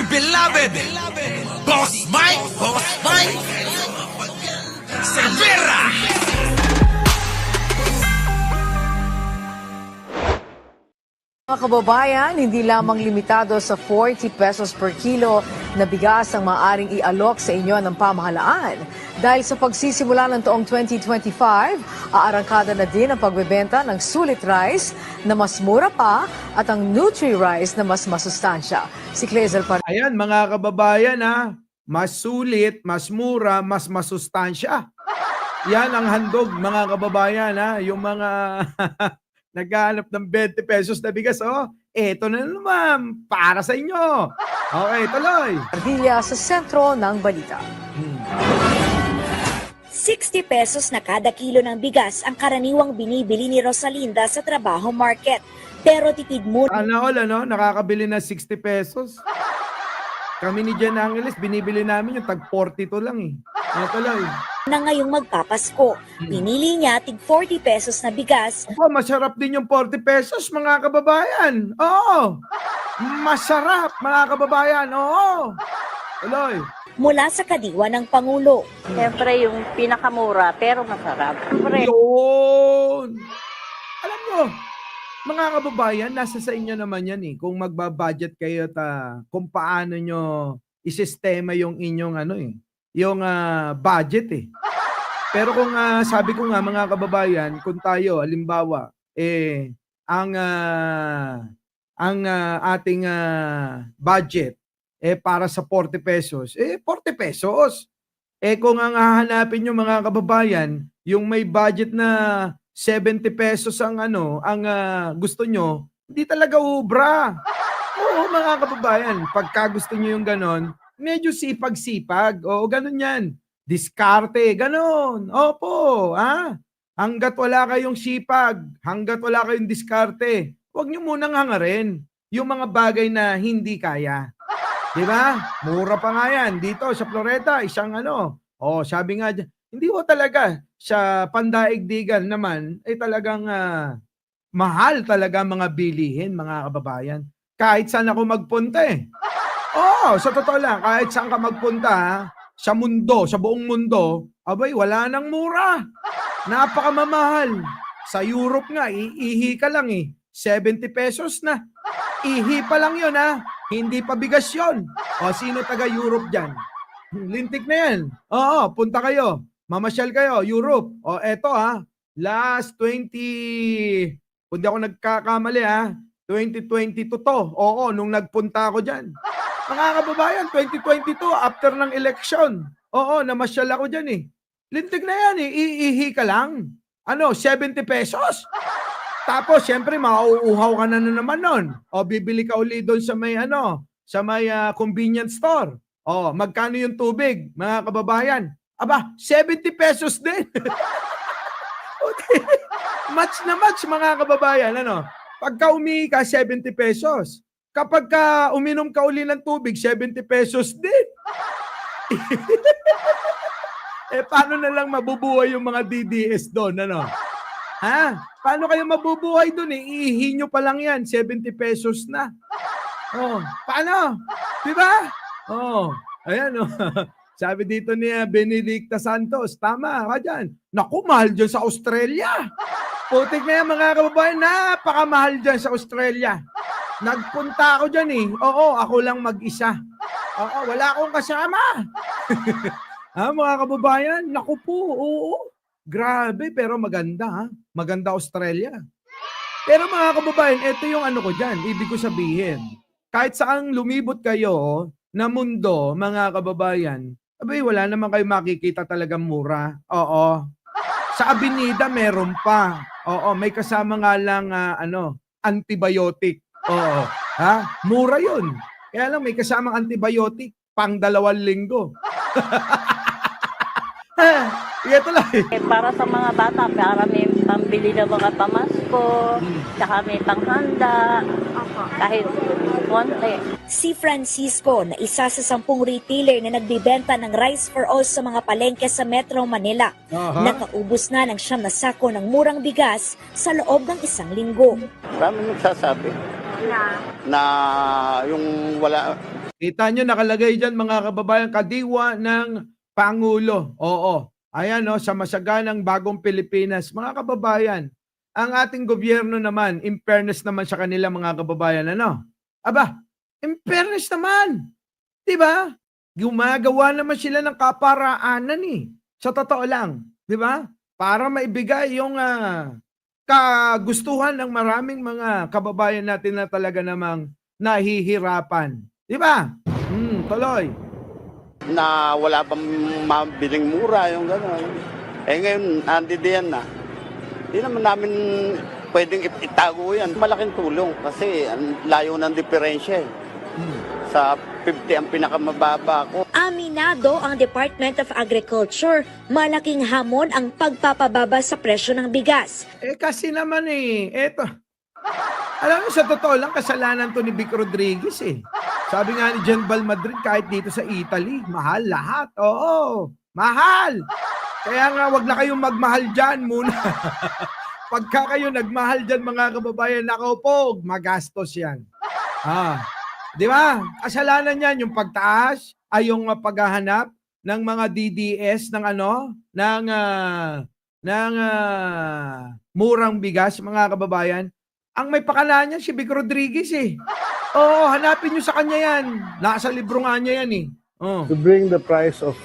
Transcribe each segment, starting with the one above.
your beloved Boss Mike Cervera. Mga kababayan, hindi lamang limitado sa 40 pesos per kilo na bigas ang maaaring i-alok sa inyo ng pamahalaan. Dahil sa pagsisimula ng taong 2025, aarangkada na din ang pagbebenta ng sulit rice na mas mura pa at ang Nutri-Rice na mas masustansya. Si Clazel Pan. Ayan mga kababayan ha, mas sulit, mas mura, mas masustansya. Yan ang handog mga kababayan ha, yung mga naghahanap ng 20 pesos na bigas, oh, eto na naman, para sa inyo. Okay, tuloy. Ardilla sa sentro ng balita. 60 pesos na kada kilo ng bigas ang karaniwang binibili ni Rosalinda sa trabaho market. Pero tipid muna. All, nakakabili na 60 pesos. Kami ni Jan Angeles, binibili namin yung tag 42 lang eh. Tuloy. Na ngayong magpapasko. Pinili niya tig 40 pesos na bigas. Oh, masarap din yung 40 pesos mga kababayan. Oo. Masarap mga kababayan. Oo. Tuloy. Mula sa kadiwa ng Pangulo. Siyempre yung pinakamura pero masarap. Siyempre. Yun. Alam nyo, mga kababayan, nasa sa inyo naman yan eh. Kung magbabudget kayo at kung paano nyo isistema yung inyong yung budget eh. Pero kung sabi ko nga mga kababayan, kung tayo halimbawa ang ating budget para sa 40 pesos, 40 pesos. Kung ang hahanapin nyo mga kababayan, yung may budget na 70 pesos ang gusto nyo, hindi talaga ubra. Oo mga kababayan, pagka gusto nyo yung ganon, medyo sipag-sipag. Oo, ganun yan. Diskarte, ganun. Opo, hanggat wala kayong sipag, hanggat wala kayong diskarte, huwag nyo munang hangarin yung mga bagay na hindi kaya. Diba? Mura pa nga yan. Dito sa Floreta, isang sabi nga dyan, hindi mo talaga sa pandaigdigan naman, talagang mahal talaga mga bilihin, mga kababayan. Kahit saan ako magpunta eh. Oo, sa totoo lang, kahit saan ka magpunta, sa mundo, sa buong mundo, abay, wala nang mura. Napakamamahal. Sa Europe nga, ihi ka lang eh. 70 pesos na. Ihi pa lang yun Hindi pa bigas yun. O, sino taga-Europe dyan? Lintik na yan. Oo, punta kayo. Mamasyal kayo, Europe. O, eto last 20, kung di ako nagkakamali 2022 to. Oo, nung nagpunta ako dyan. Mga kababayan, 2022, after ng election. Oo, namasyal ako dyan eh. Lintik na yan eh, iihi ka lang. 70 pesos? Tapos, syempre, mauuhaw ka na naman nun. O, bibili ka uli doon sa may, convenience store. O, magkano yung tubig, mga kababayan? Aba, 70 pesos din. Match na match, mga kababayan. Pagka umihi ka, 70 pesos. Kapag ka uminom ka uli ng tubig, 70 pesos din. Paano na lang mabubuhay yung mga DDS doon, Paano kayo mabubuhay doon Iihi nyo pa lang yan, 70 pesos na. Oh, paano? Diba? Oh, ayan Sabi dito ni Benedicta Santos, tama ka dyan. Naku, mahal dyan sa Australia. Putik na yan mga kababayan, napakamahal dyan sa Australia. Nagpunta ako dyan Oo, ako lang mag-isa. Oo, wala akong kasama. Mga kababayan, naku po, oo. Grabe, pero maganda Maganda Australia. Pero mga kababayan, ito yung ko dyan. Ibig ko sabihin, kahit saan lumibot kayo na mundo, mga kababayan, abay, wala naman kayo makikita talagang mura. Oo. Sa Avenida, meron pa. Oo, may kasama nga lang, antibiotic. Oo. Mura yun. Kaya lang, may kasamang antibiotic, pang 2 linggo. Ito lang. Para sa mga bata, para may pambili ng mga pamasko, tsaka may panghanda, kahit konti. Si Francisco na isa sa 10 retailer na nagbibenta ng Rice for All sa mga palengke sa Metro Manila. Nakaubos na ng 9 na sako ng murang bigas sa loob ng 1 linggo. Marami nagsasabi na yung wala. Kita nyo nakalagay dyan mga kababayan, kadiwa ng Pangulo. Oo. Ayan no, sa masaganang bagong Pilipinas. Mga kababayan, ang ating gobyerno naman, in fairness naman sa kanila mga kababayan, ano? Aba, in fairness naman. Diba? Gumagawa naman sila ng kaparaanan eh. Sa totoo lang. Diba? Para maibigay yung kagustuhan ng maraming mga kababayan natin na talaga namang nahihirapan. Diba? Tuloy. Na wala pang mabiling mura yung gano'n. Eh ngayon, diyan na. Hindi naman namin pwedeng itago yan. Malaking tulong kasi ang layo ng diferensya eh. Sa 50 ang pinakamababa ko. Aminado ang Department of Agriculture, malaking hamon ang pagpapababa sa presyo ng bigas. Eh kasi naman eto. Alam mo, sa totoo lang, kasalanan to ni Vic Rodriguez eh. Sabi nga ni General Madrid, kahit dito sa Italy, mahal lahat. Oo, mahal. Kaya nga, wag na kayong magmahal dyan muna. Pagka kayo nagmahal dyan, mga kababayan, nako po, magastos yan. Di ba? Kasalanan yan, yung pagtaas, ay yung paghahanap ng mga DDS ng murang bigas, mga kababayan. Ang may pakala niya si Vic Rodriguez eh. Oo, hanapin nyo sa kanya yan. Nasa libro nga niya yan eh. Oh. To bring the price of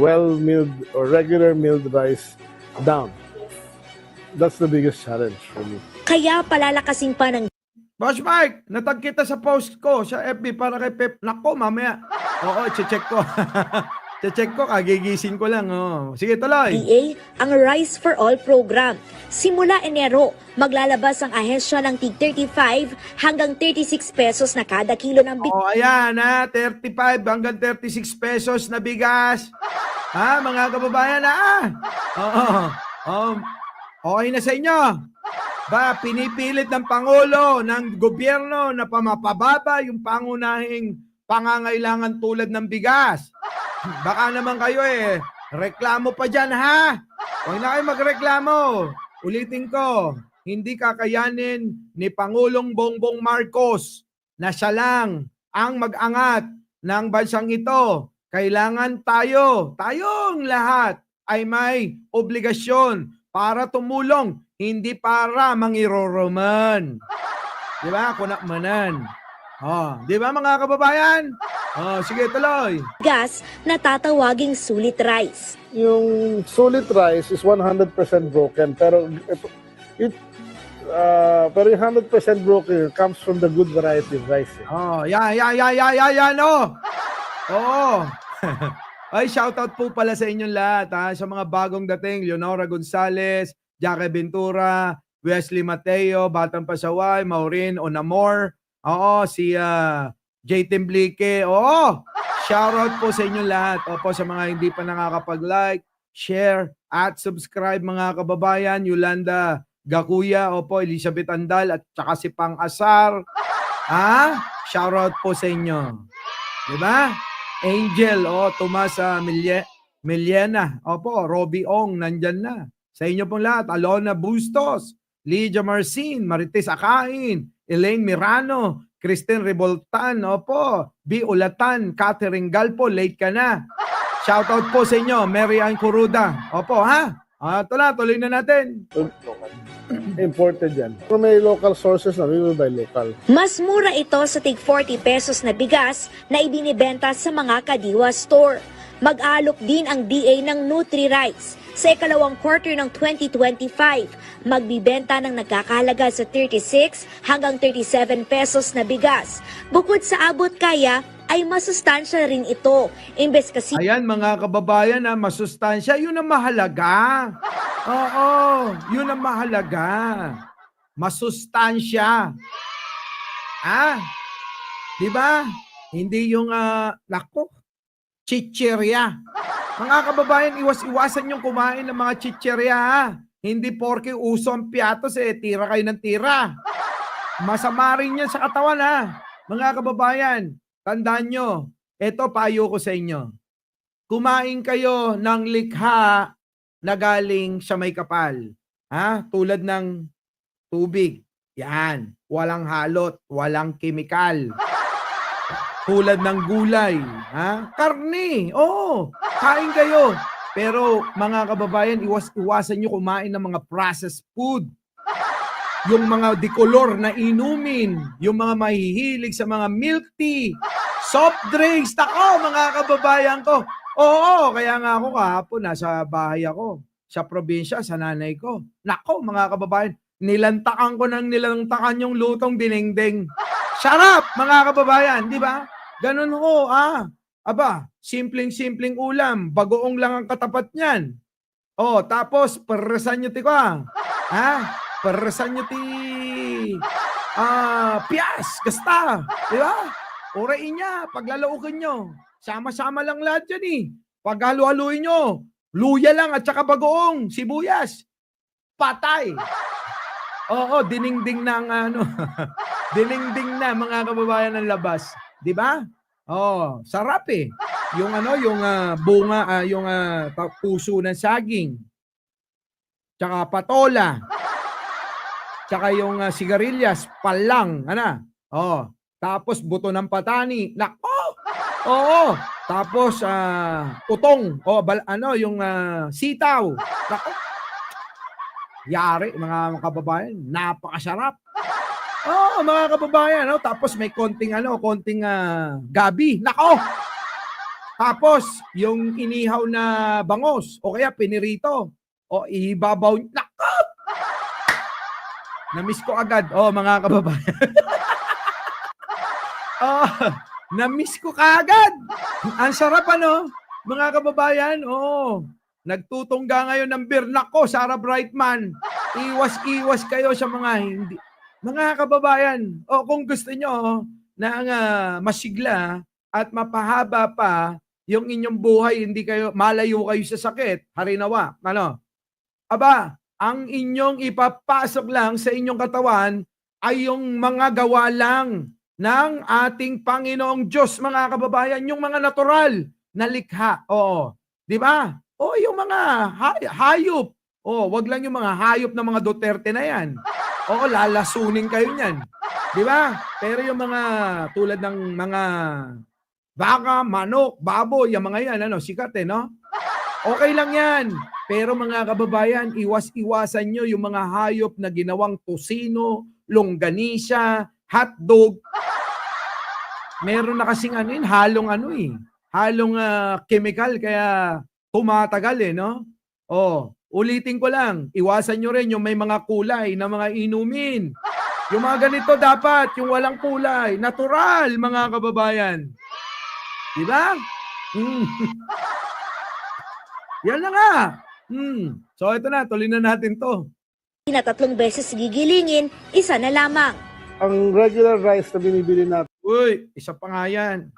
well-milled or regular milled rice down. That's the biggest challenge for me. Kaya palalakasin pa ng Boss Mike, natag kita sa post ko sa FB para kay Pep. Nako, mamaya. Oo, check ko. Check ko, kagigising ko lang. Oh. Sige, tuloy. DA ang Rice for All program. Simula Enero, maglalabas ang ahensya ng tig 35 hanggang 36 pesos na kada kilo ng bigas. Oh, ayan 35 hanggang 36 pesos na bigas. Mga kababayan Oo. Okay na sa inyo. Ba, pinipilit ng Pangulo, ng gobyerno na pamapababa yung pangunahing pangangailangan tulad ng bigas. Baka naman kayo reklamo pa dyan ha. Huwag na kayo magreklamo. Ulitin ko, hindi kakayanin ni Pangulong Bongbong Marcos na siya lang ang mag-angat ng bansang ito. Kailangan tayong lahat ay may obligasyon para tumulong, hindi para mangiroroman. Di ba? Kunakmanan. Di ba mga kababayan? Sige, tuloy. Gas na tatawaging sulit rice. Yung sulit rice is 100% broken, pero pero yung 100% broken comes from the good variety of rice. Yan. Oo. Ay, shoutout po pala sa inyong lahat sa mga bagong dating, Leonora Gonzalez, Jackie Ventura, Wesley Mateo, Batang Pasaway, Maureen Onamor, si J. Timblique, shoutout po sa inyong lahat. Opo, sa mga hindi pa nakakapag-like, share, at subscribe mga kababayan, Yolanda Gakuya, Elizabeth Andal, at saka si Pang Asar. Shoutout po sa inyo. Diba? Angel, Tomas Miliena, Robbie Ong, nandyan na. Sa inyo pong lahat, Alona Bustos, Lydia Marcin, Marites Akain, Elaine Mirano, Christine Revoltan, B. Ulatan, Catherine Galpo, late ka na. Shoutout po sa inyo, Mary Ann Curuda. Tuloy na natin. Imported yan. Kung may local sources na, we will buy local. Mas mura ito sa tig 40 pesos na bigas na ibinibenta sa mga kadiwa store. Mag-alok din ang DA ng Nutri-Rice. Sa ikalawang quarter ng 2025, magbibenta ng nagkakahalaga sa 36 hanggang 37 pesos na bigas. Bukod sa abot kaya, ay masustansya rin ito. Imbes kasi Ayan mga kababayan, masustansya, yun ang mahalaga. Oo, yun ang mahalaga. Masustansya. Di ba? Hindi yung, chichirya. Mga kababayan, iwas-iwasan yung kumain ng mga chichirya, Hindi porke uso ang piatos, tira kayo ng tira. Masama rin yan sa katawan, Mga kababayan, tandaan nyo, eto payo ko sa inyo. Kumain kayo ng likha na galing sa may kapal. Tulad ng tubig. Yan. Walang halot, walang kemikal. tulad ng gulay, ha? Karne, oo, kain kayo. Pero mga kababayan, iwasan nyo kumain ng mga processed food. Yung mga dikolor na inumin, yung mga mahihilig sa mga milk tea, soft drinks, tako mga kababayan ko. Oo, kaya nga ako kahapon nasa bahay ako, sa probinsya, sa nanay ko. Nako mga kababayan, nilantakan ko ng nilantakan yung lutong dinengdeng. Sarap mga kababayan, di ba? Ganun ho, aba, simpleng-simpleng ulam, bagoong lang ang katapat niyan. Oh, tapos peresan nyo ti ka. Ha? Peresan nyo ti pias, gasta, di ba? Orain niya, paglalaukin nyo. Sama-sama lang lahat yan eh. Paghalu-haluin nyo, luya lang at saka bagoong, sibuyas. Patay. Oo, diningding na ang ano. Diningding na mga kababayan ng labas, 'di ba? Oh, sarap eh. Yung ano, yung bunga, yung puso ng saging. Tsaka patola. Tsaka yung sigarilyas, palang, ano? Oh, tapos buto ng patani. Nako. Oo. Tapos utong, yung sitaw. Nako. Yari mga kababayan, napakasarap. Oh, mga kababayan, no? Tapos may konting gabi. Nako. Tapos yung inihaw na bangos o kaya pinirito o ibabaw. Nako. Na-miss ko agad. Oh, mga kababayan. Oh, na-miss ko kaagad. Ang sarap ano, mga kababayan. Oh, nagtutungga ngayon ng beer. Nako, Sarah Brightman. Iwas-iwas kayo sa mga hindi. Mga kababayan, kung gusto nyo na masigla at mapahaba pa yung inyong buhay, hindi kayo malayo kayo sa sakit, harinawa, ano? Aba, ang inyong ipapasok lang sa inyong katawan ay yung mga gawa lang ng ating Panginoong Diyos, mga kababayan, yung mga natural na likha. Oo, di ba? O yung mga hayop. Wag lang yung mga hayop ng mga Duterte na yan. Oo, lalasunin kayo niyan. Di ba? Pero yung mga tulad ng mga baka, manok, baboy, yung mga yan, sikat no? Okay lang yan. Pero mga kababayan, iwas-iwasan nyo yung mga hayop na ginawang tosino, longganisa, hotdog. Meron na kasing halong halong chemical kaya tumatagal no? Ulitin ko lang, iwasan nyo rin yung may mga kulay na mga inumin. Yung mga ganito dapat, yung walang kulay, natural mga kababayan. Diba? Yan na nga. So ito na, tuloy na natin to. Na 3 beses gigilingin, isa na lamang. Ang regular rice na binibili natin, Uy, isa pa nga yan.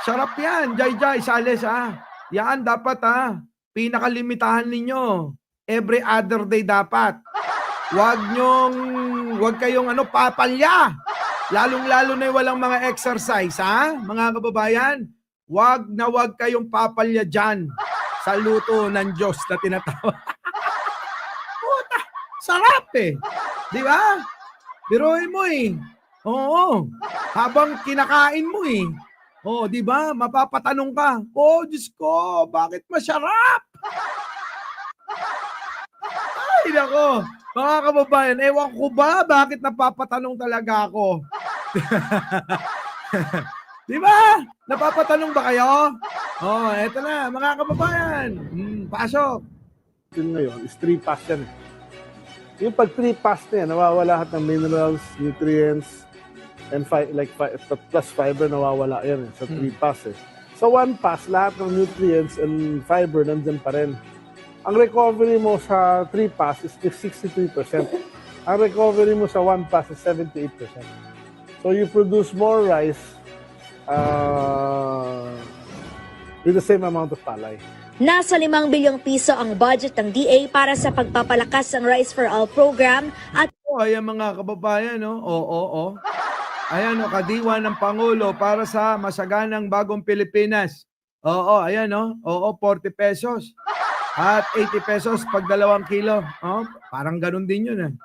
Sarap yan, Jai, Sales Yan dapat pinakalimitahan ninyo. Every other day dapat. Huwag kayong papalya. Lalong-lalo na walang mga exercise, mga kababayan. Huwag kayong papalya dyan sa luto ng Diyos na tinatawag. Puta, sarap eh. Di ba? Biruin mo eh. Oo. Habang kinakain mo eh. Di ba? Mapapatanong ka. Diyos ko, bakit masarap? Ay, nako. Mga kababayan, ewan ko ba bakit napapatanong talaga ako? Di ba? Napapatanong ba kayo? Eto na, mga kababayan. Pasok. ngayon is 3-pass yan. Yung pag 3-pass na yan, nawawala lahat ng minerals, nutrients, and plus fiber, nawawala yan sa 3-pass Sa 1-pass, lahat ng nutrients and fiber nandyan pa rin. Ang recovery mo sa 3-pass is 63%. Ang recovery mo sa 1-pass is 78%. So you produce more rice with the same amount of palay. Nasa 5 bilyong piso ang budget ng DA para sa pagpapalakas ng Rice for All program at Ayan mga kababayan, Ayan kadiwa ng Pangulo para sa masaganang bagong Pilipinas. Ayan 40 pesos. At 80 pesos pag 2 kilo. Parang ganun din yun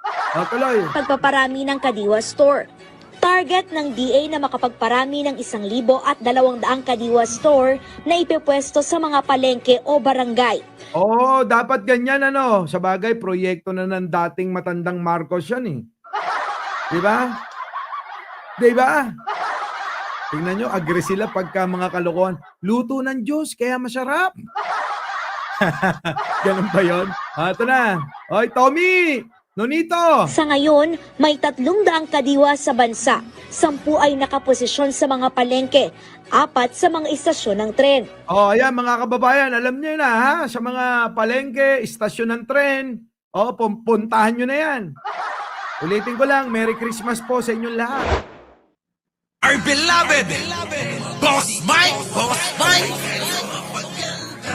Tuloy. pagpaparami ng Kadiwa Store. Target ng DA na makapagparami ng 1,200 kadiwa store na ipepwesto sa mga palengke o barangay. Oo, dapat ganyan ano. Sa bagay, proyekto na ng dating matandang Marcos yan eh. Di ba? Di ba? Tingnan nyo, agree sila pagka mga kalokohan. Luto ng Diyos, kaya masarap. Ganun ba yun? Ito na. Oy, Tommy! Nonito! Sa ngayon, may 300 kadiwa sa bansa. 10 ay nakaposisyon sa mga palengke, 4 sa mga istasyon ng tren. Oh, ayan mga kababayan, alam niyo na ha, sa mga palengke, istasyon ng tren, puntahan niyo na yan. Ulitin ko lang, Merry Christmas po sa inyong lahat. Our beloved Boss Mike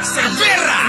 Cervera.